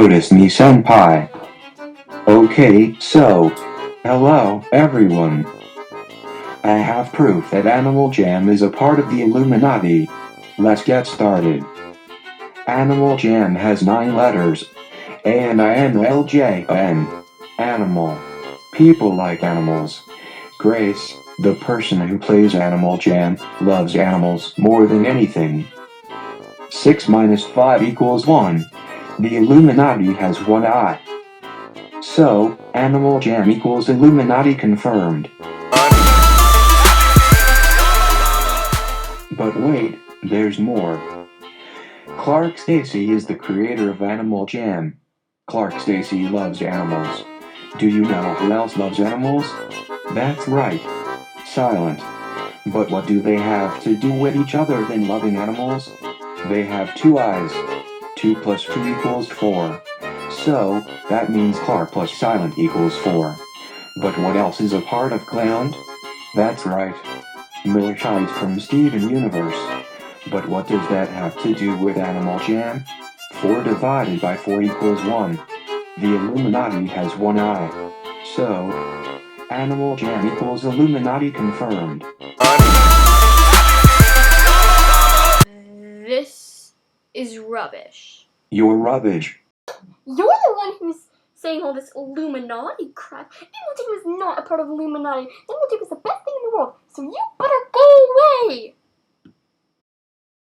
notice me, senpai. Okay, so, hello, everyone. I have proof that Animal Jam is a part of the Illuminati. Let's get started. Animal Jam has 9 letters. A-N-I-M-L-J-A-N. Animal. People like animals. Grace, the person who plays Animal Jam, loves animals more than anything. 6 minus 5 equals 1. The Illuminati has 1 eye. So, Animal Jam equals Illuminati confirmed. But wait, there's more. Clark Stacy is the creator of Animal Jam. Clark Stacy loves animals. Do you know who else loves animals? That's right. Silent. But what do they have to do with each other than loving animals? They have 2 eyes. 2 plus 2 equals 4. So, that means Clark plus Silent equals 4. But what else is a part of Clown? That's right. Millershite from Steven Universe. But what does that have to do with Animal Jam? 4 divided by 4 equals 1. The Illuminati has 1 eye. So, Animal Jam equals Illuminati confirmed. This is rubbish. You're rubbish. You're the one who's saying all this Illuminati crap. Animal Jam is not a part of Illuminati. Animal Jam is the best thing in the world, so you better go away!